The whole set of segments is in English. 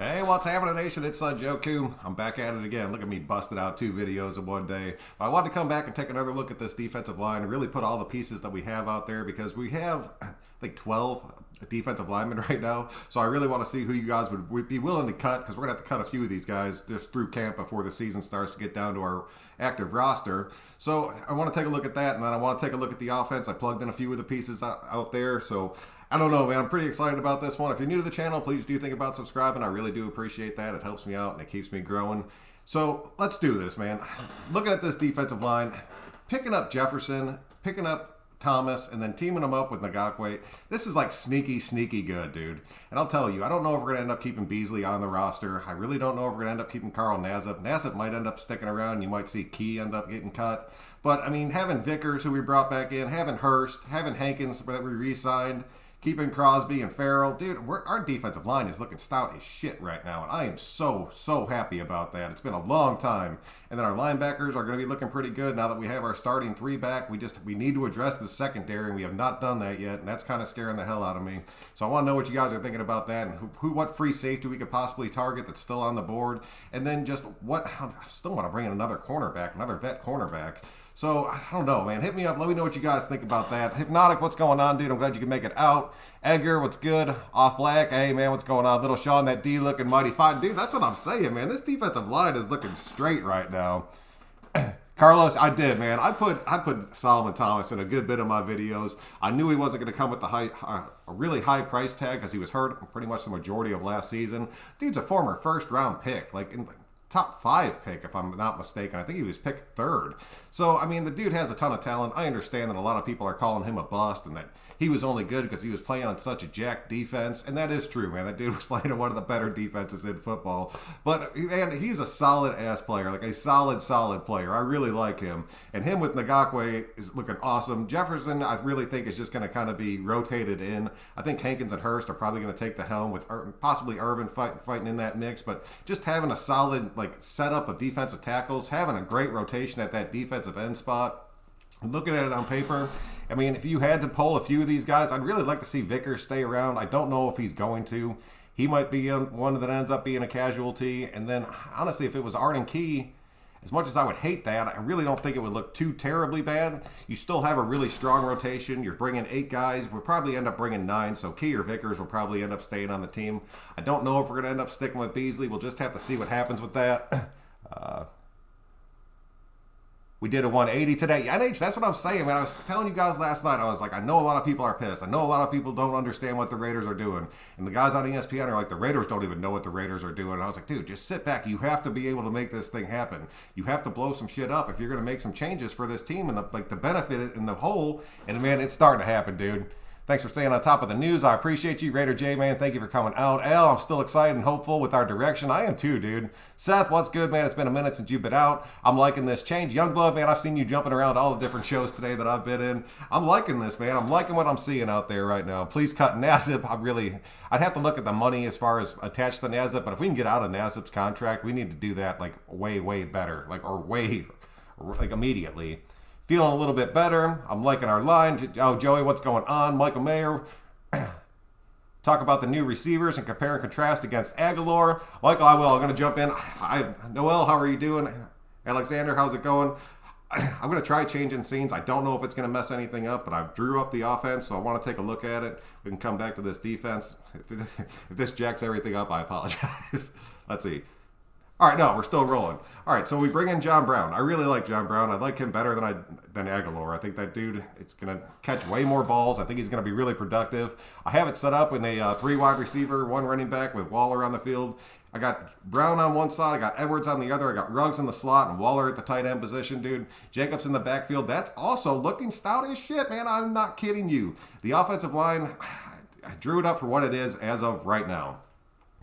Hey, what's happening, Nation? It's Joe Coom. I'm back at it again. Look at me busted out 2 videos in one day. But I wanted to come back and take another look at this defensive line and really put all the pieces that we have out there because we have, I think, 12 defensive linemen right now. So I really want to see who you guys would be willing to cut because we're going to have to cut a few of these guys just through camp before the season starts to get down to our active roster. So I want to take a look at that, and then I want to take a look at the offense. I plugged in a few of the pieces out there. So I don't know, man. I'm pretty excited about this one. If you're new to the channel, please do think about subscribing. I really do appreciate that. It helps me out and it keeps me growing. So let's do this, man. Looking at this defensive line, picking up Jefferson, picking up Thomas, and then teaming them up with Ngakwe. This is like sneaky good, dude. And I'll tell you, I don't know if we're going to end up keeping Beasley on the roster. I really don't know if we're going to end up keeping Carl Nassib. Nassib might end up sticking around. You might see Key end up getting cut. But, I mean, having Vickers, who we brought back in, having Hurst, having Hankins that we re-signed, keeping Crosby and Farrell. Dude, our defensive line is looking stout as shit right now, and I am so happy about that. It's been a long time. And then our linebackers are going to be looking pretty good now that we have our starting 3 back. We need to address the secondary, and we have not done that yet, and that's kind of scaring the hell out of me. So I want to know what you guys are thinking about that, and what free safety we could possibly target that's still on the board. And then just I still want to bring in another cornerback, another vet cornerback. So, I don't know, man. Hit me up. Let me know what you guys think about that. Hypnotic, what's going on, dude? I'm glad you can make it out. Edgar, what's good? Off Black, hey, man, what's going on? Little Sean, that D looking mighty fine. Dude, that's what I'm saying, man. This defensive line is looking straight right now. Carlos, I did, man. I put Solomon Thomas in a good bit of my videos. I knew he wasn't going to come with the a really high price tag because he was hurt pretty much the majority of last season. Dude's a former first-round pick, like in top 5 pick, if I'm not mistaken. I think he was picked 3rd. So, I mean, the dude has a ton of talent. I understand that a lot of people are calling him a bust and that he was only good because he was playing on such a jacked defense. And that is true, man. That dude was playing on one of the better defenses in football. But, man, he's a solid-ass player, like a solid player. I really like him. And him with Ngakwe is looking awesome. Jefferson, I really think, is just going to kind of be rotated in. I think Hankins and Hurst are probably going to take the helm with possibly Irvin fighting in that mix. But just having a solid setup of defensive tackles, having a great rotation at that defensive end spot. Looking at it on paper, I mean, if you had to pull a few of these guys, I'd really like to see Vickers stay around. I don't know if he's going to. He might be one that ends up being a casualty. And then, honestly, if it was Arden Key, as much as I would hate that, I really don't think it would look too terribly bad. You still have a really strong rotation. You're bringing 8 guys. We'll probably end up bringing 9, so Key or Vickers will probably end up staying on the team. I don't know if we're going to end up sticking with Beasley. We'll just have to see what happens with that. We did a 180 today. NH, that's what I'm saying, man. I was telling you guys last night, I was like, I know a lot of people are pissed. I know a lot of people don't understand what the Raiders are doing. And the guys on ESPN are like, the Raiders don't even know what the Raiders are doing. And I was like, dude, just sit back. You have to be able to make this thing happen. You have to blow some shit up if you're going to make some changes for this team and to benefit it in the whole. And, man, it's starting to happen, dude. Thanks for staying on top of the news. I appreciate you. Raider J, man, thank you for coming out. Al, I'm still excited and hopeful with our direction. I am too, dude. Seth, what's good, man? It's been a minute since you've been out. I'm liking this change. Youngblood, man, I've seen you jumping around all the different shows today that I've been in. I'm liking this, man. I'm liking what I'm seeing out there right now. Please cut Nassib. I'd have to look at the money as far as attached to Nassib, but if we can get out of Nassib's contract, we need to do that way better, immediately. Feeling a little bit better. I'm liking our line. Oh, Joey, what's going on? Michael Mayer. Talk about the new receivers and compare and contrast against Aguilar. Michael, I will. I'm going to jump in. Noel, how are you doing? Alexander, how's it going? I'm going to try changing scenes. I don't know if it's going to mess anything up, but I drew up the offense, so I want to take a look at it. We can come back to this defense. If this jacks everything up, I apologize. Let's see. All right, no, we're still rolling. All right, so we bring in John Brown. I really like John Brown. I like him better than Aguilar. I think that dude, it's going to catch way more balls. I think he's going to be really productive. I have it set up in a 3 wide receiver, 1 running back with Waller on the field. I got Brown on one side. I got Edwards on the other. I got Ruggs in the slot and Waller at the tight end position, dude. Jacobs in the backfield. That's also looking stout as shit, man. I'm not kidding you. The offensive line, I drew it up for what it is as of right now.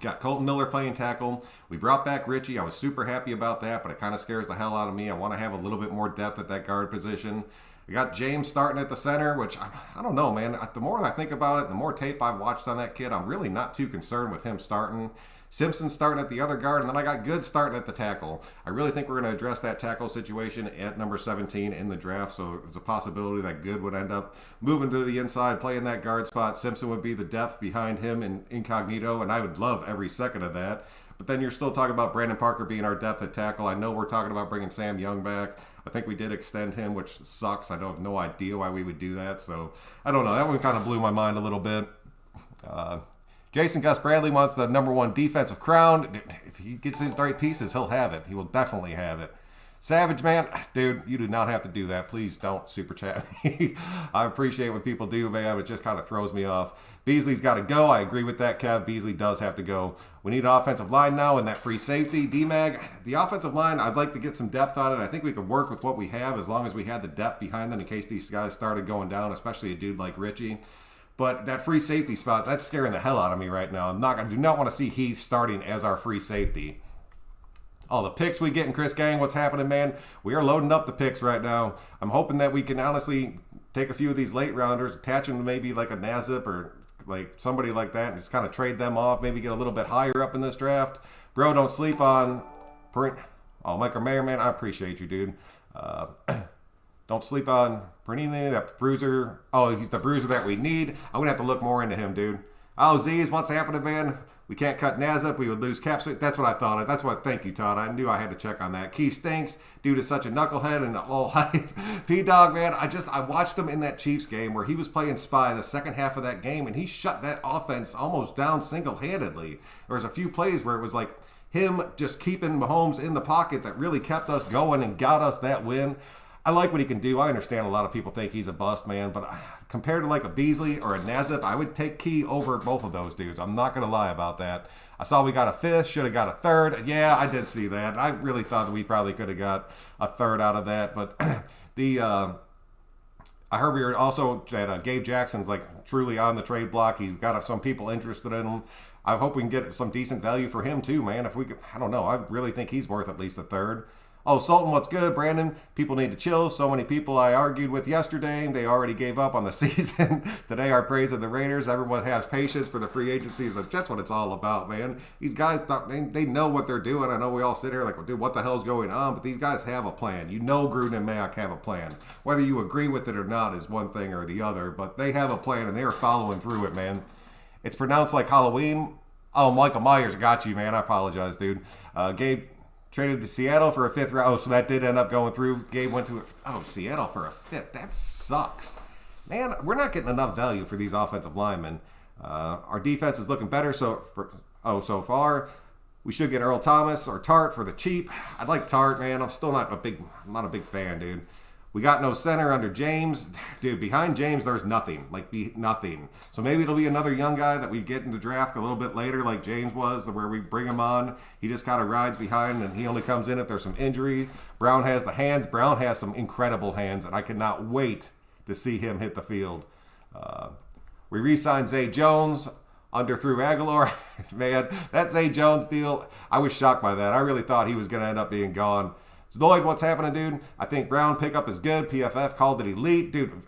Got Colton Miller playing tackle. We brought back Richie. I was super happy about that, but it kind of scares the hell out of me. I want to have a little bit more depth at that guard position. We got James starting at the center, which I don't know, man. The more I think about it, the more tape I've watched on that kid, I'm really not too concerned with him starting. Simpson starting at the other guard, and then I got Good starting at the tackle. I really think we're going to address that tackle situation at number 17 in the draft, so there's a possibility that Good would end up moving to the inside, playing that guard spot. Simpson would be the depth behind him in incognito, and I would love every second of that. But then you're still talking about Brandon Parker being our depth at tackle. I know we're talking about bringing Sam Young back. I think we did extend him, which sucks. I have no idea why we would do that. So I don't know. That one kind of blew my mind a little bit. Jason Gus Bradley wants the number 1 defensive crown. If he gets his right pieces, he'll have it. He will definitely have it. Savage, man, dude, you do not have to do that. Please don't super chat me. I appreciate what people do, man. It just kind of throws me off. Beasley's got to go. I agree with that, Kev. Beasley does have to go. We need an offensive line now and that free safety. D-Mag, the offensive line, I'd like to get some depth on it. I think we can work with what we have as long as we had the depth behind them in case these guys started going down, especially a dude like Richie. But that free safety spot, that's scaring the hell out of me right now. I do not want to see Heath starting as our free safety. All the picks we get in Chris Gang, what's happening, man? We are loading up the picks right now. I'm hoping that we can honestly take a few of these late rounders, attach them to maybe like a Nazip or like somebody like that, and just kind of trade them off, maybe get a little bit higher up in this draft. Bro, don't sleep on... Michael Mayer, man, I appreciate you, dude. Don't sleep on Pernini, that bruiser. Oh, he's the bruiser that we need. I'm going to have to look more into him, dude. Oh, Z's, what's happening, man? We can't cut Naz up. We would lose cap. That's what I thought. That's what. Thank you, Todd. I knew I had to check on that. Key stinks. Dude is such a knucklehead and all hype. P-Dog, man, I watched him in that Chiefs game where he was playing spy the second half of that game, and he shut that offense almost down single-handedly. There was a few plays where it was like him just keeping Mahomes in the pocket that really kept us going and got us that win. I like what he can do. I understand a lot of people think he's a bust, man, but compared to like a Beasley or a Nazip, I would take Key over both of those dudes. I'm not going to lie about that. I saw we got a 5th, should have got a 3rd. Yeah, I did see that. I really thought that we probably could have got a 3rd out of that, but I heard we were also at Gabe Jackson's like truly on the trade block. He's got some people interested in him. I hope we can get some decent value for him too, man. If we could, I don't know. I really think he's worth at least a 3rd. Oh, Sultan, what's good? Brandon, people need to chill. So many people I argued with yesterday, they already gave up on the season. Today, our praise of the Raiders. Everyone has patience for the free agency. That's what it's all about, man. These guys, they know what they're doing. I know we all sit here like, well, dude, what the hell's going on? But these guys have a plan. You know Gruden and Mayock have a plan. Whether you agree with it or not is one thing or the other. But they have a plan, and they are following through it, man. It's pronounced like Halloween. Oh, Michael Myers got you, man. I apologize, dude. Gabe traded to Seattle for a 5th round. Oh, so that did end up going through. Gabe went to Seattle for a 5th. That sucks. Man, we're not getting enough value for these offensive linemen. Our defense is looking better so far. We should get Earl Thomas or Tart for the cheap. I'd like Tart, man. I'm not a big fan, dude. We got no center under James. Dude, behind James, there's nothing. Nothing. So maybe it'll be another young guy that we get in the draft a little bit later like James was, where we bring him on. He just kind of rides behind, and he only comes in if there's some injury. Brown has the hands. Brown has some incredible hands, and I cannot wait to see him hit the field. We re-signed Zay Jones under through Aguilar. Man, that Zay Jones deal, I was shocked by that. I really thought he was going to end up being gone. Lloyd, what's happening, dude? I think Brown pickup is good. PFF called it elite. Dude,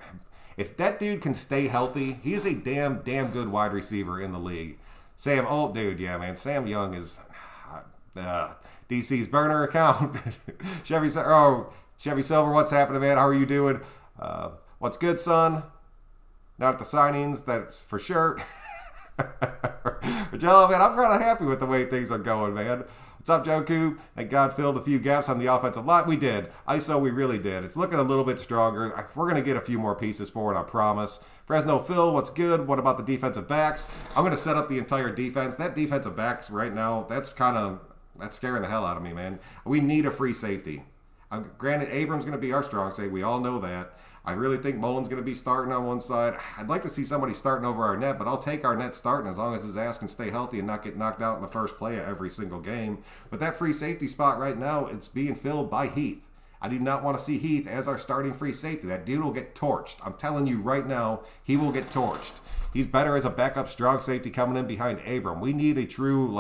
if that dude can stay healthy, he is a damn good wide receiver in the league. Sam, oh, dude, yeah, man. Sam Young is DC's burner account. Chevy Silver, what's happening, man? How are you doing? What's good, son? Not at the signings, that's for sure. But, Jello, man, I'm kind of happy with the way things are going, man. What's up, Joku? Thank God filled a few gaps on the offensive line. We did. ISO, we really did. It's looking a little bit stronger. We're going to get a few more pieces for it, I promise. Fresno Phil, what's good? What about the defensive backs? I'm going to set up the entire defense. That defensive backs right now, that's scaring the hell out of me, man. We need a free safety. Granted, Abram's going to be our strong safety. We all know that. I really think Mullen's going to be starting on one side. I'd like to see somebody starting over Arnett, but I'll take Arnett starting as long as his ass can stay healthy and not get knocked out in the first play of every single game. But that free safety spot right now, it's being filled by Heath. I do not want to see Heath as our starting free safety. That dude will get torched. I'm telling you right now, he will get torched. He's better as a backup strong safety coming in behind Abram. We need a true,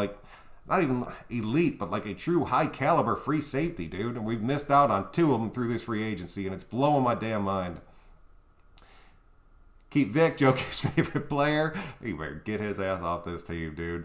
not even elite, but a true high-caliber free safety, dude. And we've missed out on 2 of them through this free agency, and it's blowing my damn mind. Keep Vic, Joki's favorite player. He better get his ass off this team, dude.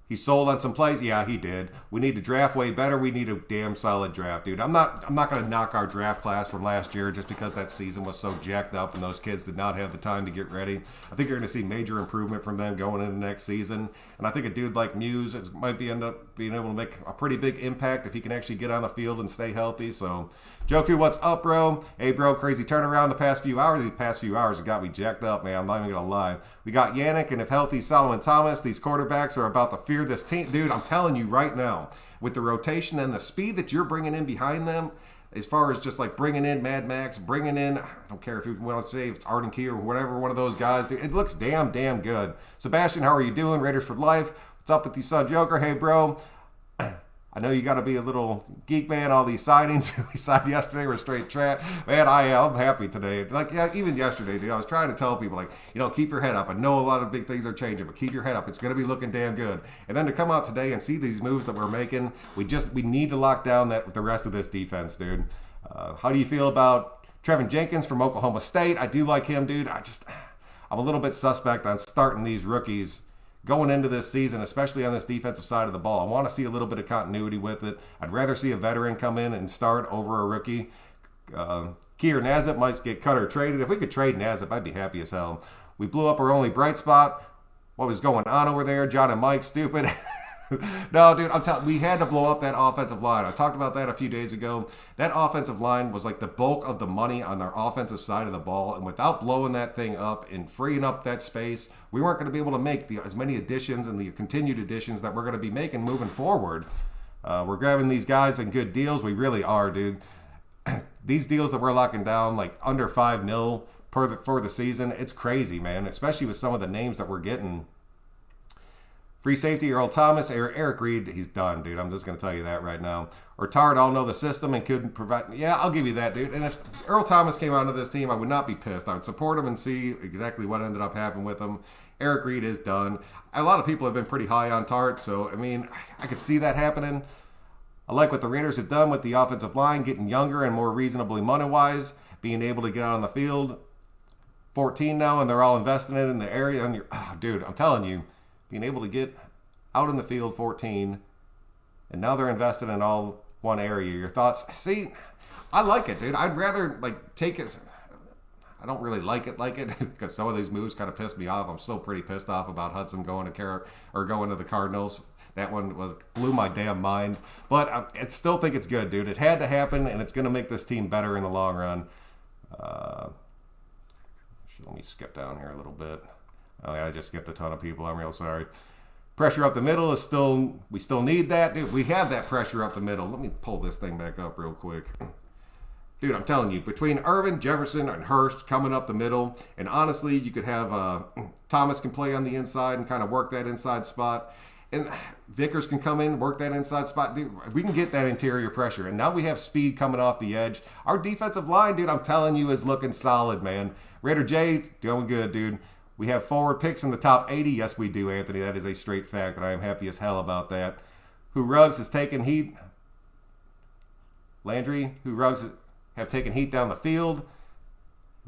He sold on some plays. Yeah, he did. We need to draft way better. We need a damn solid draft, dude. I'm not going to knock our draft class from last year just because that season was so jacked up and those kids did not have the time to get ready. I think you're going to see major improvement from them going into next season. And I think a dude like Muse might end up being able to make a pretty big impact if he can actually get on the field and stay healthy. So, Joku, what's up, bro? Hey, bro, crazy turnaround the past few hours. These past few hours have got me jacked up, man. I'm not even going to lie. We got Yannick, and if healthy, Solomon Thomas. These quarterbacks are about to fear this team. Dude, I'm telling you right now, with the rotation and the speed that you're bringing in behind them, as far as just like bringing in Mad Max, bringing in, I don't care if you want to say if it's Arden Key or whatever, one of those guys, dude, it looks damn good. Sebastian, how are you doing? Raiders for life. What's up with you, son Joker? Hey, bro. I know you got to be a little geek, man. All these signings we signed yesterday were straight trash. Man, I'm happy today. Like, yeah, even yesterday, dude, I was trying to tell people, like, keep your head up. I know a lot of big things are changing, but keep your head up. It's going to be looking damn good. And then to come out today and see these moves that we're making, we need to lock down the rest of this defense, dude. How do you feel about Trevin Jenkins from Oklahoma State? I do like him, dude. I'm a little bit suspect on starting these rookies going into this season, especially on this defensive side of the ball. I want to see a little bit of continuity with it. I'd rather see a veteran come in and start over a rookie. Keir Nazip might get cut or traded. If we could trade Nazip, I'd be happy as hell. We blew up our only bright spot. What was going on over there? John and Mike, stupid. No, dude, we had to blow up that offensive line. I talked about that a few days ago. That offensive line was like the bulk of the money on their offensive side of the ball, and without blowing that thing up and freeing up that space, we weren't going to be able to make as many additions and the continued additions that we're going to be making moving forward. We're grabbing these guys in good deals. We really are, dude. These deals that we're locking down, like under $5 million for the season, it's crazy, man, especially with some of the names that we're getting. Free safety, Earl Thomas, Eric Reed, he's done, dude. I'm just going to tell you that right now. Or Tard, I'll know the system and couldn't provide. Yeah, I'll give you that, dude. And if Earl Thomas came onto this team, I would not be pissed. I would support him and see exactly what ended up happening with him. Eric Reed is done. A lot of people have been pretty high on Tard, so, I mean, I could see that happening. I like what the Raiders have done with the offensive line, getting younger and more reasonably money-wise, being able to get out on the field. 14 now, and they're all investing in the area. And dude, I'm telling you, being able to get out in the field 14, and now they're invested in all one area. Your thoughts? See, I like it, dude. I'd rather take it. I don't really like it because some of these moves kind of pissed me off. I'm still pretty pissed off about Hudson going to the Cardinals. That one blew my damn mind. But I still think it's good, dude. It had to happen, and it's going to make this team better in the long run. Let me skip down here a little bit. Oh, yeah, I just skipped a ton of people. I'm real sorry. Pressure up the middle is we still need that. Dude, we have that pressure up the middle. Let me pull this thing back up real quick. Dude, I'm telling you, between Irvin, Jefferson, and Hurst coming up the middle, and honestly, you could have Thomas can play on the inside and kind of work that inside spot. And Vickers can come in, work that inside spot. Dude, we can get that interior pressure. And now we have speed coming off the edge. Our defensive line, dude, I'm telling you, is looking solid, man. Raider J, doing good, dude. We have forward picks in the top 80. Yes, we do, Anthony. That is a straight fact, and I am happy as hell about that. Who Ruggs has taken heat. Landry, who Ruggs have taken heat down the field.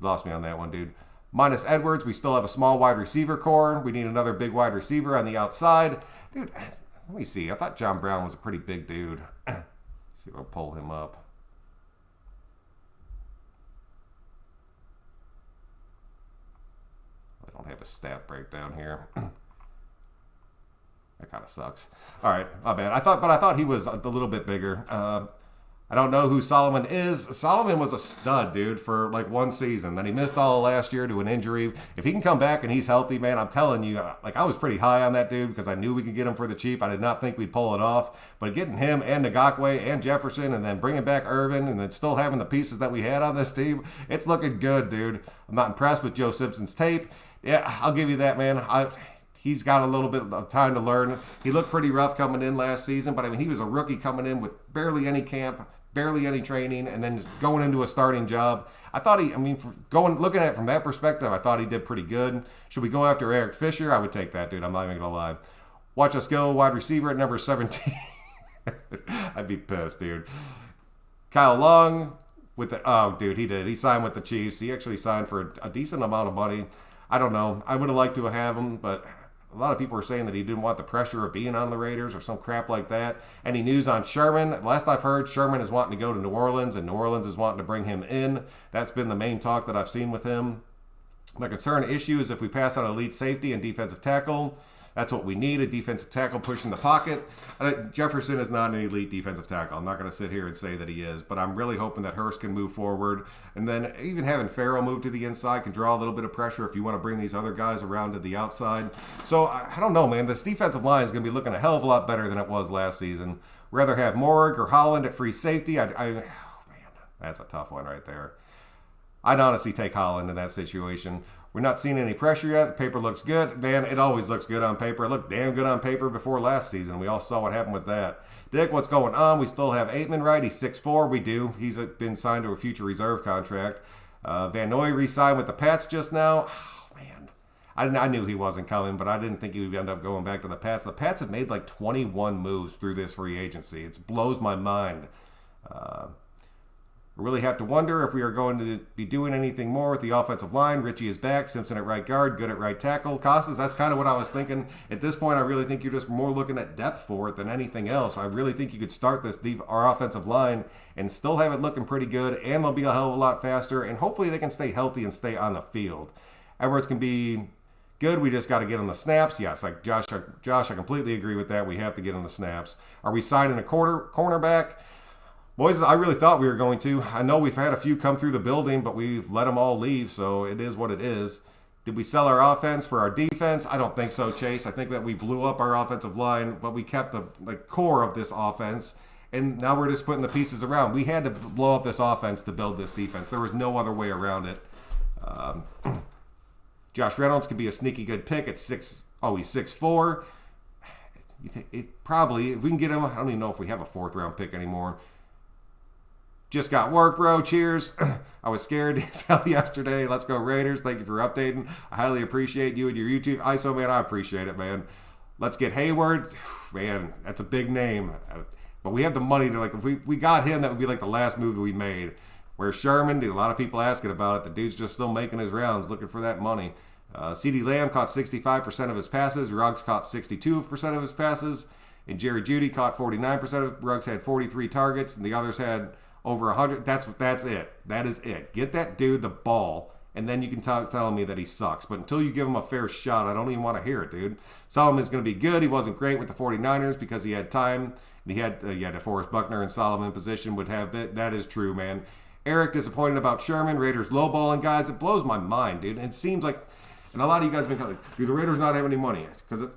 Lost me on that one, dude. Minus Edwards, we still have a small wide receiver core. We need another big wide receiver on the outside. Dude, let me see. I thought John Brown was a pretty big dude. Let's see if I'll pull him up. I don't have a stat breakdown here. That kind of sucks. All right, my bad. I thought he was a little bit bigger. I don't know who Solomon is. Solomon was a stud, dude, for like one season. Then he missed all of last year to an injury. If he can come back and he's healthy, man, I'm telling you, I was pretty high on that dude because I knew we could get him for the cheap. I did not think we'd pull it off. But getting him and Ngakwe and Jefferson and then bringing back Irvin and then still having the pieces that we had on this team, it's looking good, dude. I'm not impressed with Joe Simpson's tape. Yeah, I'll give you that, man. He's got a little bit of time to learn. He looked pretty rough coming in last season, but I mean, he was a rookie coming in with barely any camp, barely any training, and then just going into a starting job. I thought looking at it from that perspective, I thought he did pretty good. Should we go after Eric Fisher? I would take that, dude. I'm not even going to lie. Watch us go, wide receiver at number 17. I'd be pissed, dude. Kyle Long dude, he did. He signed with the Chiefs. He actually signed for a decent amount of money. I don't know. I would have liked to have him, but a lot of people are saying that he didn't want the pressure of being on the Raiders or some crap like that. Any news on Sherman? Last I've heard, Sherman is wanting to go to New Orleans, and New Orleans is wanting to bring him in. That's been the main talk that I've seen with him. My concern issue is if we pass on elite safety and defensive tackle. That's what we need, a defensive tackle pushing the pocket. Jefferson is not an elite defensive tackle. I'm not going to sit here and say that he is, but I'm really hoping that Hurst can move forward. And then even having Farrell move to the inside can draw a little bit of pressure if you want to bring these other guys around to the outside. So I don't know, man. This defensive line is going to be looking a hell of a lot better than it was last season. Rather have Morrig or Holland at free safety. Oh, man, that's a tough one right there. I'd honestly take Holland in that situation. We're not seeing any pressure yet. The paper looks good. Man, it always looks good on paper. It looked damn good on paper before last season. We all saw what happened with that. Dick, what's going on? We still have Aitman, right? He's 6'4". We do. He's been signed to a future reserve contract. Van Noy re-signed with the Pats just now. Oh, man. I knew he wasn't coming, but I didn't think he would end up going back to the Pats. The Pats have made like 21 moves through this free agency. It blows my mind. We really have to wonder if we are going to be doing anything more with the offensive line. Richie is back. Simpson at right guard. Good at right tackle. Costas, that's kind of what I was thinking. At this point, I really think you're just more looking at depth for it than anything else. I really think you could start our offensive line and still have it looking pretty good, and they'll be a hell of a lot faster, and hopefully they can stay healthy and stay on the field. Edwards can be good. We just got to get on the snaps. Yes, like Josh, I completely agree with that. We have to get on the snaps. Are we signing a cornerback? Boys, I really thought we were going to. I know we've had a few come through the building, but we've let them all leave, so it is what it is. Did we sell our offense for our defense? I don't think so, Chase. I think that we blew up our offensive line, but we kept the core of this offense, and now we're just putting the pieces around. We had to blow up this offense to build this defense. There was no other way around it. Josh Reynolds could be a sneaky good pick at 6. Oh, he's 6'4". Probably, if we can get him, I don't even know if we have a 4th-round pick anymore. Just got work, bro. Cheers. I was scared as hell yesterday. Let's go Raiders. Thank you for updating. I highly appreciate you and your YouTube. ISO, man, I appreciate it, man. Let's get Hayward. Man, that's a big name. But we have the money to, if we got him, that would be like the last move that we made. Where Sherman, a lot of people asking about it. The dude's just still making his rounds, looking for that money. CeeDee Lamb caught 65% of his passes. Ruggs caught 62% of his passes. And Jerry Jeudy caught 49% of Ruggs had 43 targets, and the others had over 100. That's it. That is it. Get that dude the ball, and then you can tell me that he sucks. But until you give him a fair shot, I don't even want to hear it, dude. Solomon's going to be good. He wasn't great with the 49ers because he had time. And he had DeForest Buckner and Solomon position would have been. That is true, man. Eric disappointed about Sherman. Raiders lowballing guys. It blows my mind, dude. And it seems like, and a lot of you guys have been kind of like, do the Raiders not have any money? Because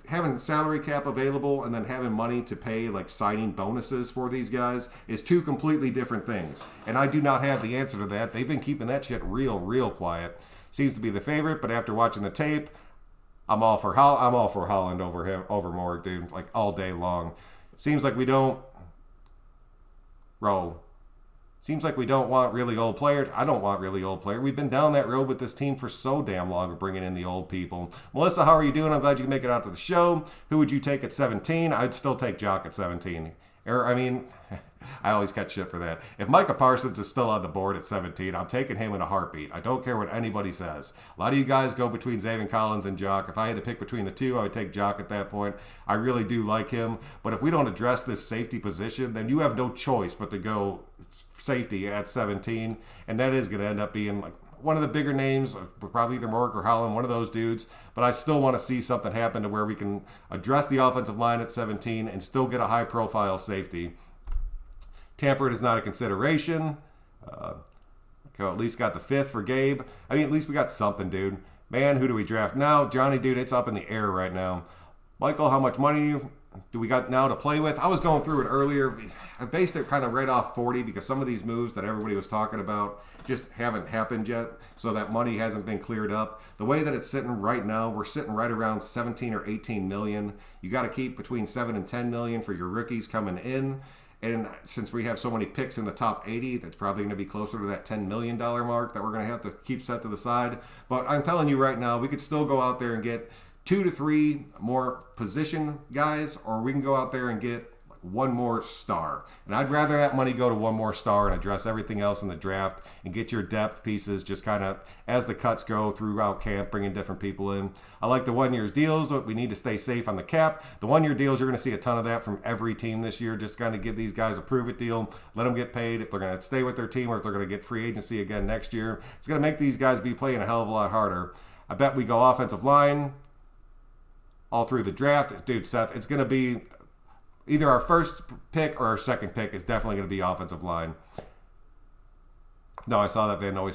having salary cap available and then having money to pay signing bonuses for these guys is two completely different things. And I do not have the answer to that. They've been keeping that shit real quiet. Seems to be the favorite, but after watching the tape, I'm all for Holland over Morrig, dude. All day long. Seems like we don't want really old players. I don't want really old players. We've been down that road with this team for so damn long of bringing in the old people. Melissa, how are you doing? I'm glad you can make it out to the show. Who would you take at 17? I'd still take Jock at 17. I always catch shit for that. If Micah Parsons is still on the board at 17, I'm taking him in a heartbeat. I don't care what anybody says. A lot of you guys go between Zaven Collins and Jock. If I had to pick between the two, I would take Jock at that point. I really do like him. But if we don't address this safety position, then you have no choice but to go safety at 17. And that is going to end up being one of the bigger names, probably either Morrick or Holland, one of those dudes. But I still want to see something happen to where we can address the offensive line at 17 and still get a high-profile safety. Tampered is not a consideration. At least got the 5th for Gabe. At least we got something, dude. Man, who do we draft now? Johnny, dude, it's up in the air right now. Michael, how much money do we got now to play with? I was going through it earlier. I based it kind of right off 40 because some of these moves that everybody was talking about just haven't happened yet, so that money hasn't been cleared up. The way that it's sitting right now, we're sitting right around 17 or 18 million. You got to keep between 7 and 10 million for your rookies coming in. And since we have so many picks in the top 80, that's probably going to be closer to that $10 million mark that we're going to have to keep set to the side. But I'm telling you right now, we could still go out there and get 2 to 3 more position guys, or we can go out there and get one more star. And I'd rather that money go to one more star and address everything else in the draft and get your depth pieces just kind of as the cuts go throughout camp, bringing different people in. I like the 1 year deals, but we need to stay safe on the cap. The 1 year deals, you're going to see a ton of that from every team this year. Just kind of give these guys a prove-it deal, let them get paid if they're going to stay with their team or if they're going to get free agency again next year. It's going to make these guys be playing a hell of a lot harder. I bet we go offensive line all through the draft. Dude, Seth, it's going to be either our first pick or our second pick is definitely going to be offensive line. No, I saw that Van Noy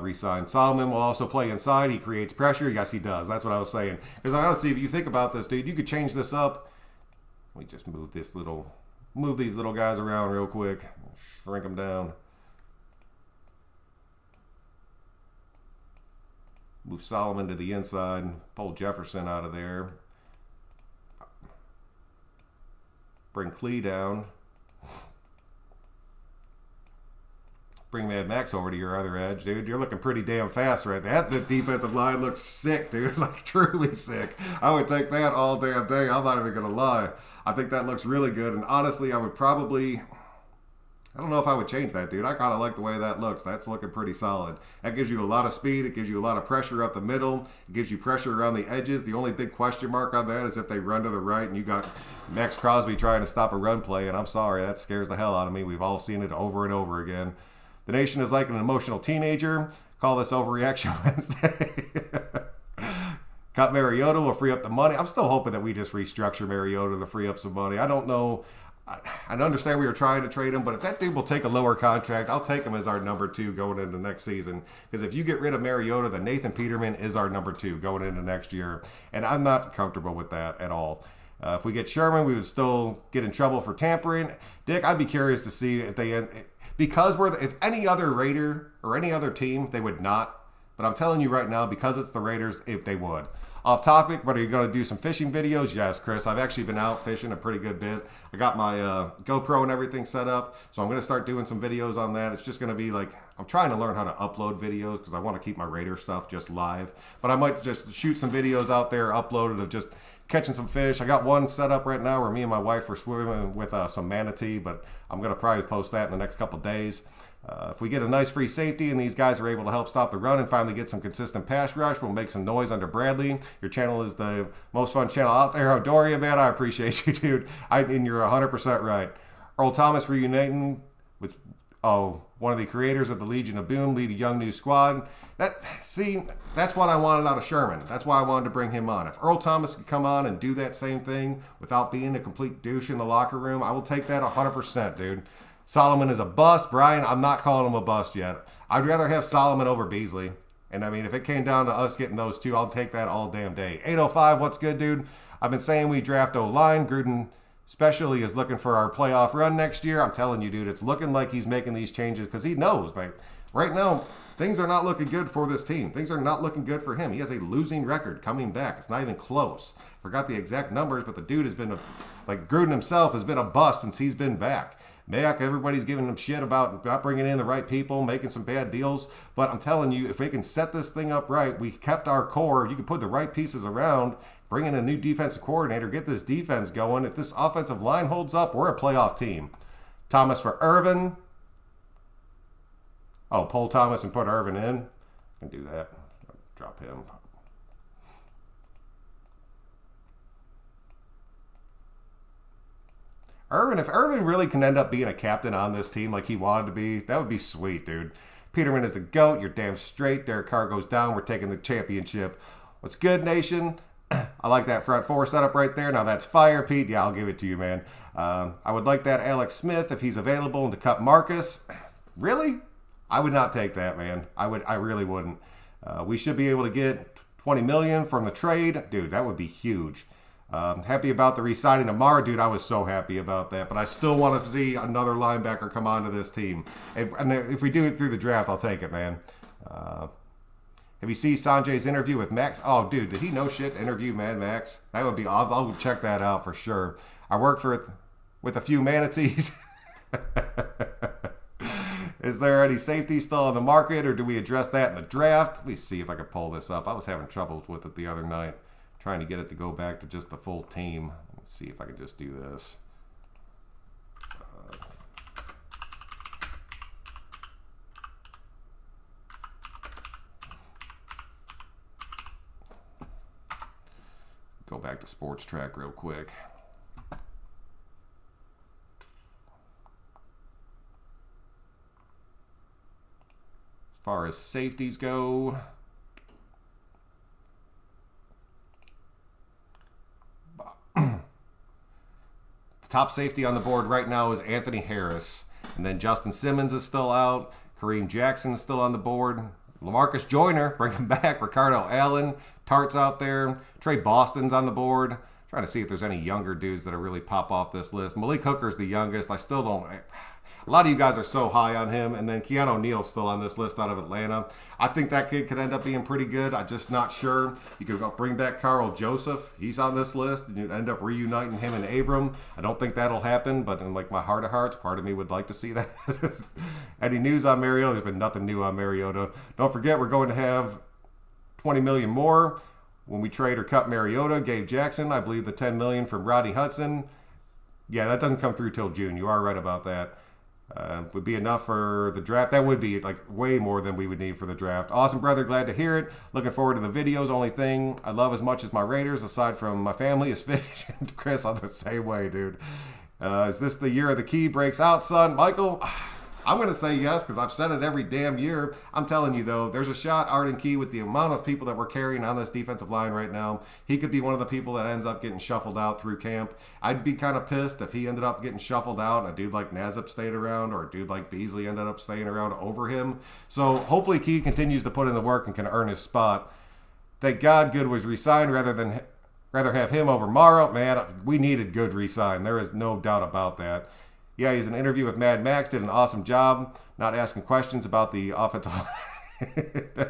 re-signed. Solomon will also play inside. He creates pressure. Yes, he does. That's what I was saying. Because honestly, if you think about this, dude, you could change this up. Let me just move these little guys around real quick. Shrink them down. Move Solomon to the inside. Pull Jefferson out of there. Bring Klee down. Bring Mad Max over to your other edge, dude. You're looking pretty damn fast right there. That defensive line looks sick, dude. Like, truly sick. I would take that all damn day. I'm not even going to lie. I think that looks really good. And honestly, I would probably... I don't know if I would change that, dude. I kind of like the way that looks. That's looking pretty solid. That gives you a lot of speed. It gives you a lot of pressure up the middle. It gives you pressure around the edges. The only big question mark on that is if they run to the right and you got Max Crosby trying to stop a run play. And I'm sorry, that scares the hell out of me. We've all seen it over and over again. The nation is like an emotional teenager. Call this Overreaction Wednesday. Cut Mariota will free up the money. I'm still hoping that we just restructure Mariota to free up some money. I don't know. I understand we were trying to trade him, but if that dude will take a lower contract, I'll take him as our number 2 going into next season. Because if you get rid of Mariota, then Nathan Peterman is our number 2 going into next year. And I'm not comfortable with that at all. If we get Sherman, we would still get in trouble for tampering. Dick, I'd be curious to see if they... Because if any other Raider or any other team, they would not. But I'm telling you right now, because it's the Raiders, if they would. Off topic, but are you going to do some fishing videos? Yes, Chris. I've actually been out fishing a pretty good bit. I got my GoPro and everything set up, so I'm going to start doing some videos on that. It's just going to be like, I'm trying to learn how to upload videos because I want to keep my Raider stuff just live. But I might just shoot some videos out there, upload it of just catching some fish. I got one set up right now where me and my wife are swimming with some manatee, but I'm going to probably post that in the next couple days. If we get a nice free safety and these guys are able to help stop the run and finally get some consistent pass rush, we'll make some noise under Bradley. Your channel is the most fun channel out there. Doria, man, I appreciate you, dude. And you're 100% right. Earl Thomas reuniting with one of the creators of the Legion of Boom, lead a young new squad. That's what I wanted out of Sherman. That's why I wanted to bring him on. If Earl Thomas could come on and do that same thing without being a complete douche in the locker room, I will take that 100%, dude. Solomon is a bust. Brian, I'm not calling him a bust yet. I'd rather have Solomon over Beasley. And I mean, if it came down to us getting those two, I'll take that all damn day. 805, what's good, dude? I've been saying we draft O-line. Gruden especially is looking for our playoff run next year. I'm telling you, dude, it's looking like he's making these changes because he knows, man. Right now, things are not looking good for this team. Things are not looking good for him. He has a losing record coming back. It's not even close. Forgot the exact numbers, but the dude has been, like Gruden himself has been a bust since he's been back. Mayak, everybody's giving him shit about not bringing in the right people, making some bad deals. But I'm telling you, if we can set this thing up right, we kept our core. You can put the right pieces around, bring in a new defensive coordinator, get this defense going. If this offensive line holds up, we're a playoff team. Thomas for Irvin. Oh, pull Thomas and put Irvin in. I can do that. Drop him. If Irvin really can end up being a captain on this team like he wanted to be, that would be sweet, dude. Peterman is the GOAT. You're damn straight. Derek Carr goes down. We're taking the championship. What's good, nation? I like that front four setup right there. Now that's fire, Pete. Yeah, I'll give it to you, man. I would like that Alex Smith if he's available and to cut Marcus. Really? I would not take that, man. I really wouldn't. We should be able to get $20 million from the trade. Dude, that would be huge. Happy about the re-signing of Mara. Dude, I was so happy about that. But I still want to see another linebacker come onto this team. And if we do it through the draft, I'll take it, man. Have you seen Sanjay's interview with Max? Oh, dude, did he know shit interview Mad Max? That would be... I'll check that out for sure. I worked with a few manatees. Is there any safety still on the market, or do we address that in the draft? Let me see if I can pull this up. I was having troubles with it the other night. Trying to get it to go back to just the full team. Let's see if I can just do this. Go back to Sports Track real quick. As far as safeties go, the top safety on the board right now is Anthony Harris. And then Justin Simmons is still out. Kareem Jackson is still on the board. LaMarcus Joyner, bring him back. Ricardo Allen, Tart's out there. Trey Boston's on the board. Trying to see if there's any younger dudes that are really pop off this list. Malik Hooker's the youngest. I still don't... A lot of you guys are so high on him. And then Keanu Neal's still on this list out of Atlanta. I think that kid could end up being pretty good. I'm just not sure. You could bring back Carl Joseph. He's on this list. And you'd end up reuniting him and Abram. I don't think that'll happen. But in like my heart of hearts, part of me would like to see that. Any news on Mariota? There's been nothing new on Mariota. Don't forget, we're going to have $20 million more when we trade or cut Mariota. Gabe Jackson, I believe the $10 million from Rodney Hudson. Yeah, that doesn't come through till June. You are right about that. Would be enough for the draft. That would be like way more than we would need for the draft. Awesome, brother. Glad to hear it. Looking forward to the videos. Only thing I love as much as my Raiders, aside from my family, is fish. And Chris, I'm the same way, dude. Is this the year of the key breaks out, son? Michael, I'm going to say yes because I've said it every damn year. I'm telling you, though, there's a shot, Arden Key, with the amount of people that we're carrying on this defensive line right now. He could be one of the people that ends up getting shuffled out through camp. I'd be kind of pissed if he ended up getting shuffled out and a dude like Nazip stayed around or a dude like Beasley ended up staying around over him. So hopefully Key continues to put in the work and can earn his spot. Thank God Good was re-signed rather have him over Morrow. Man, we needed Good re-signed. There is no doubt about that. Yeah, he's in an interview with Mad Max, did an awesome job, not asking questions about the offensive line.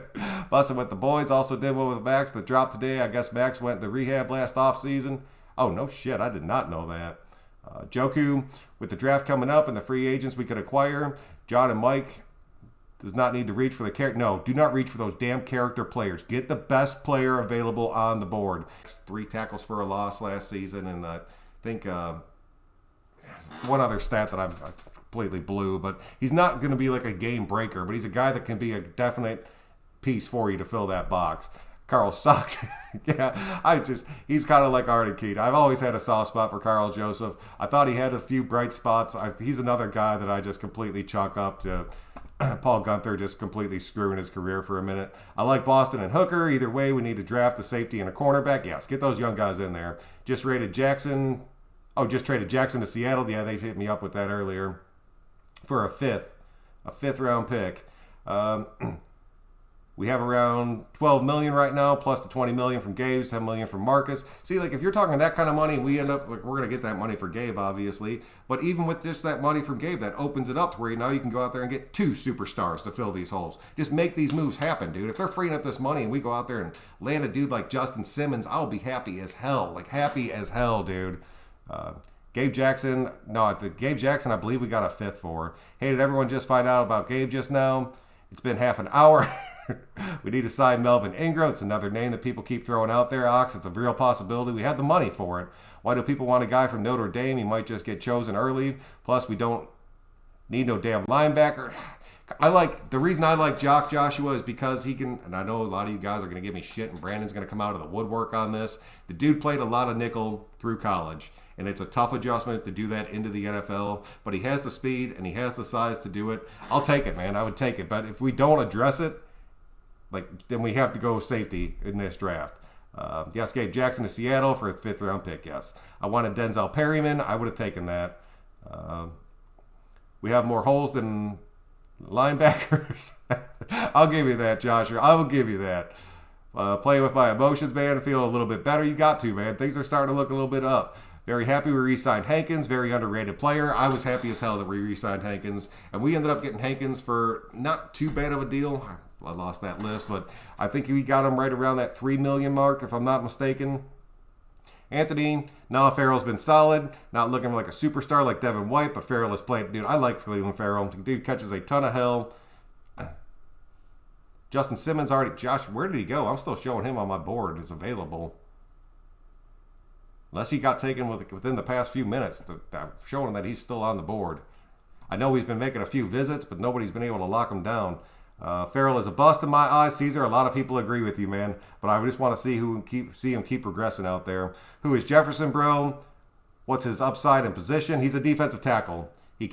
Busting with the boys, also did well with Max. The drop today, I guess Max went to rehab last offseason. Oh, no shit, I did not know that. Joku, with the draft coming up and the free agents we could acquire, John and Mike does not need to reach for the character. No, do not reach for those damn character players. Get the best player available on the board. 3 tackles for a loss last season, and I think... one other stat that I'm completely blew, but he's not going to be like a game breaker, but he's a guy that can be a definite piece for you to fill that box. Carl sucks. Yeah, he's kind of like Arden Key. I've always had a soft spot for Carl Joseph. I thought he had a few bright spots. He's another guy that I just completely chalk up to Paul Gunther just completely screwing his career for a minute. I like Boston and Hooker. Either way, we need to draft a safety and a cornerback. Yes, get those young guys in there. Just traded Jackson to Seattle. Yeah, they hit me up with that earlier for a fifth round pick. We have around $12 million right now, plus the $20 million from Gabe, $10 million from Marcus. See, like if you're talking that kind of money, we end up like we're gonna get that money for Gabe, obviously. But even with just that money from Gabe, that opens it up to where now you can go out there and get 2 superstars to fill these holes. Just make these moves happen, dude. If they're freeing up this money and we go out there and land a dude like Justin Simmons, I'll be happy as hell. Like happy as hell, dude. Gabe Jackson, Gabe Jackson, I believe we got a 5th for. Hey, did everyone just find out about Gabe just now? It's been half an hour. We need to sign Melvin Ingram. It's another name that people keep throwing out there, Ox. It's a real possibility. We have the money for it. Why do people want a guy from Notre Dame? He might just get chosen early. Plus, we don't need no damn linebacker. The reason I like Jock Joshua is because he can, and I know a lot of you guys are going to give me shit, and Brandon's going to come out of the woodwork on this. The dude played a lot of nickel through college. And it's a tough adjustment to do that into the NFL. But he has the speed and he has the size to do it. I'll take it, man. I would take it. But if we don't address it, then we have to go safety in this draft. Yes, Gabe Jackson to Seattle for a 5th round pick, yes. I wanted Denzel Perryman. I would have taken that. We have more holes than linebackers. I'll give you that, Joshua. I will give you that. Playing with my emotions, man. Feeling a little bit better. You got to, man. Things are starting to look a little bit up. Very happy we re-signed Hankins. Very underrated player. I was happy as hell that we re-signed Hankins. And we ended up getting Hankins for not too bad of a deal. I lost that list, but I think we got him right around that $3 million mark, if I'm not mistaken. Anthony, Farrell's been solid. Not looking like a superstar like Devin White, but Farrell has played. Dude, I like Cleveland Farrell. The dude catches a ton of hell. Justin Simmons already. Josh, where did he go? I'm still showing him on my board as available. Unless he got taken within the past few minutes, showing that he's still on the board. I know he's been making a few visits, but nobody's been able to lock him down. Farrell is a bust in my eyes. Caesar, a lot of people agree with you, man. But I just want to see him keep progressing out there. Who is Jefferson, bro? What's his upside and position? He's a defensive tackle. He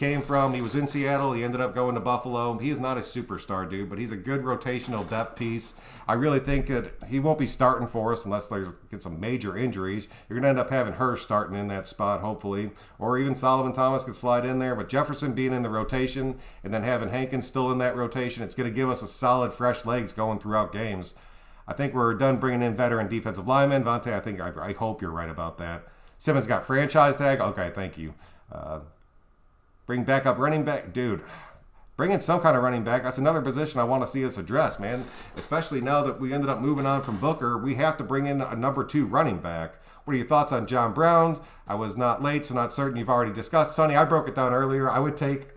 was in Seattle. He ended up going to Buffalo. He is not a superstar, dude, but he's a good rotational depth piece. I really think that he won't be starting for us unless they get some major injuries. You're going to end up having Hurst starting in that spot, hopefully. Or even Solomon Thomas could slide in there. But Jefferson being in the rotation and then having Hankins still in that rotation, it's going to give us a solid, fresh legs going throughout games. I think we're done bringing in veteran defensive linemen. Vontae, I hope you're right about that. Simmons got franchise tag. Okay, thank you. Bring back up running back. Dude, bring in some kind of running back. That's another position I want to see us address, man. Especially now that we ended up moving on from Booker. We have to bring in a number 2 running back. What are your thoughts on John Brown? I was not late, so not certain. You've already discussed. Sonny, I broke it down earlier. I would take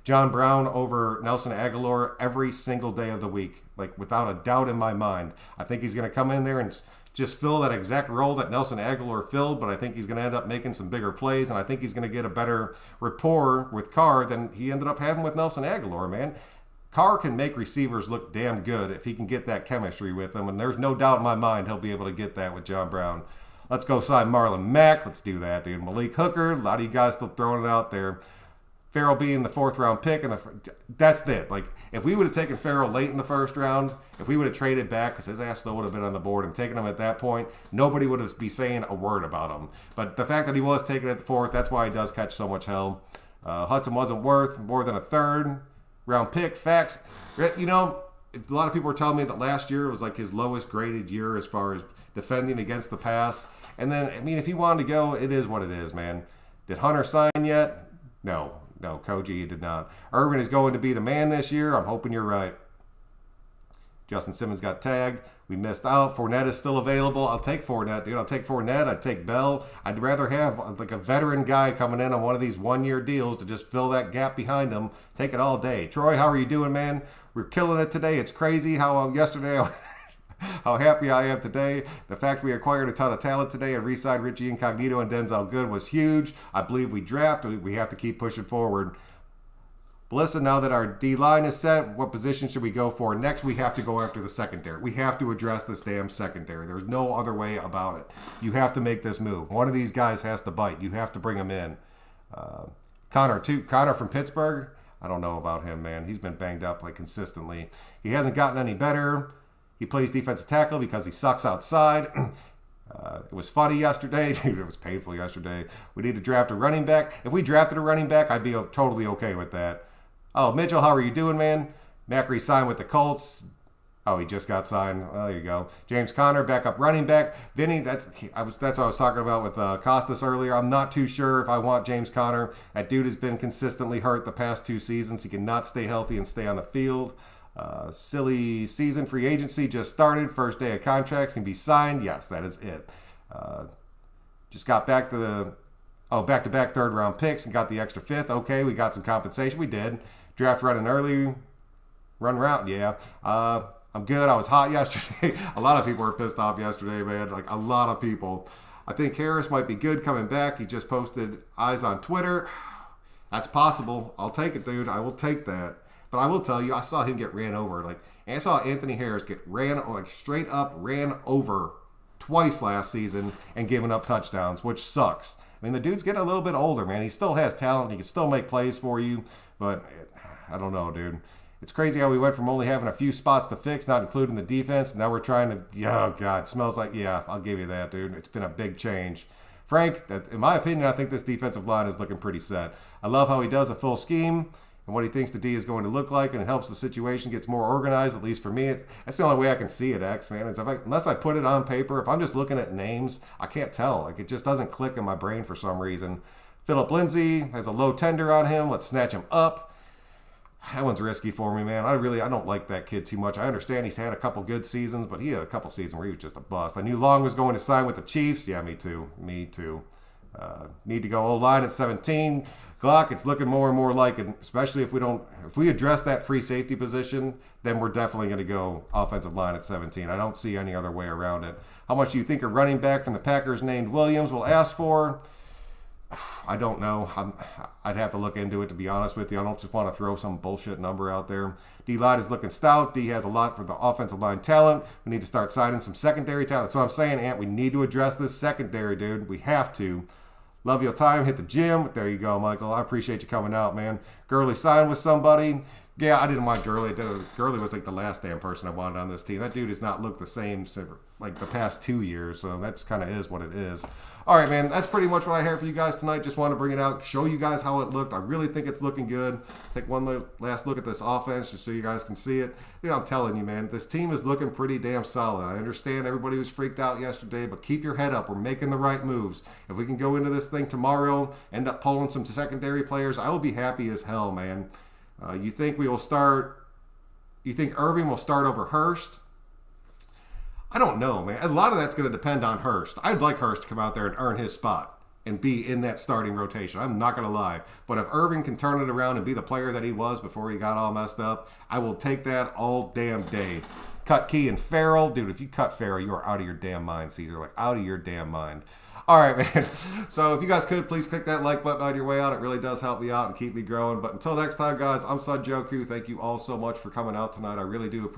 John Brown over Nelson Aguilar every single day of the week, like without a doubt in my mind. I think he's going to come in there and just fill that exact role that Nelson Aguilar filled, but I think he's going to end up making some bigger plays, and I think he's going to get a better rapport with Carr than he ended up having with Nelson Aguilar, man. Carr can make receivers look damn good if he can get that chemistry with them, and there's no doubt in my mind he'll be able to get that with John Brown. Let's go sign Marlon Mack. Let's do that, dude. Malik Hooker, a lot of you guys still throwing it out there. Farrell being the 4th round pick, and that's it. Like, if we would have taken Farrell late in the 1st round, if we would have traded back, because his ass still would have been on the board and taken him at that point, nobody would have be saying a word about him. But the fact that he was taken at the 4th, that's why he does catch so much hell. Hudson wasn't worth more than a 3rd round pick. Facts. You know, a lot of people were telling me that last year was like his lowest graded year as far as defending against the pass. And then, I mean, if he wanted to go, it is what it is, man. Did Hunter sign yet? No, Koji did not. Irvin is going to be the man this year. I'm hoping you're right. Justin Simmons got tagged. We missed out. Fournette is still available. I'll take Fournette, dude. I'll take Fournette. I'd take Bell. I'd rather have like a veteran guy coming in on one of these 1-year deals to just fill that gap behind him. Take it all day. Troy, how are you doing, man? We're killing it today. It's crazy how yesterday how happy I am today. The fact we acquired a ton of talent today and re-signed Richie Incognito and Denzel Good was huge. I believe we have to keep pushing forward. But listen, now that our D-line is set, what position should we go for? Next, we have to go after the secondary. We have to address this damn secondary. There's no other way about it. You have to make this move. One of these guys has to bite. You have to bring him in. Connor from Pittsburgh, I don't know about him, man. He's been banged up like consistently. He hasn't gotten any better. He plays defensive tackle because he sucks outside. It was funny yesterday. Dude, it was painful yesterday. We need to draft a running back. If we drafted a running back, I'd be totally okay with that. Oh, Mitchell, how are you doing, man? Macri signed with the Colts. Oh, he just got signed. Well, there you go. James Conner, backup running back. Vinny, that's what I was talking about with Costas earlier. I'm not too sure if I want James Conner. That dude has been consistently hurt the past 2 seasons. He cannot stay healthy and stay on the field. Silly season. Free agency just started. First day of contracts can be signed. Yes, that is it. Just got back to back-to-back 3rd round picks and got the extra 5th. Okay, we got some compensation. We did. Draft running early. Run route. Yeah. I'm good. I was hot yesterday. A lot of people were pissed off yesterday, man. Like a lot of people. I think Harris might be good coming back. He just posted eyes on Twitter. That's possible. I'll take it, dude. I will take that. But I will tell you, I saw him get ran over. And I saw Anthony Harris get straight up ran over twice last season and giving up touchdowns, which sucks. I mean, the dude's getting a little bit older, man. He still has talent. He can still make plays for you. But I don't know, dude. It's crazy how we went from only having a few spots to fix, not including the defense, and now we're trying to, oh, God, smells like, yeah, I'll give you that, dude. It's been a big change. Frank, in my opinion, I think this defensive line is looking pretty set. I love how he does a full scheme and what he thinks the D is going to look like, and it helps the situation gets more organized, at least for me. That's the only way I can see it, X, man. Unless I put it on paper, if I'm just looking at names, I can't tell. It just doesn't click in my brain for some reason. Philip Lindsay has a low tender on him. Let's snatch him up. That one's risky for me, man. I don't like that kid too much. I understand he's had a couple good seasons, but he had a couple seasons where he was just a bust. I knew Long was going to sign with the Chiefs. Yeah, me too. Need to go O-line at 17. Glock, it's looking more and more like it, especially if we address that free safety position, then we're definitely going to go offensive line at 17. I don't see any other way around it. How much do you think a running back from the Packers named Williams will ask for? I don't know. I'd have to look into it, to be honest with you. I don't just want to throw some bullshit number out there. D-line is looking stout. D has a lot for the offensive line talent. We need to start signing some secondary talent. That's what I'm saying, Ant. We need to address this secondary, dude. We have to. Love your time. Hit the gym. There you go, Michael. I appreciate you coming out, man. Gurley signed with somebody. Yeah, I didn't want Gurley. Gurley was like the last damn person I wanted on this team. That dude has not looked the same since like the past 2 years, so that's kind of is what it is. All right, man, that's pretty much what I have for you guys tonight. Just wanted to bring it out, show you guys how it looked. I really think it's looking good. Take one last look at this offense just so you guys can see it. You know, I'm telling you, man, this team is looking pretty damn solid. I understand everybody was freaked out yesterday, but keep your head up. We're making the right moves. If we can go into this thing tomorrow, end up pulling some secondary players, I will be happy as hell, man. You think Irving will start over Hurst? I don't know, man. A lot of that's going to depend on Hurst. I'd like Hurst to come out there and earn his spot and be in that starting rotation. I'm not going to lie. But if Irving can turn it around and be the player that he was before he got all messed up, I will take that all damn day. Cut Key and Farrell. Dude, if you cut Farrell, you are out of your damn mind, Caesar. Like, out of your damn mind. All right, man. So if you guys could, please click that like button on your way out. It really does help me out and keep me growing. But until next time, guys, I'm Son Joku. Thank you all so much for coming out tonight. I really do appreciate it.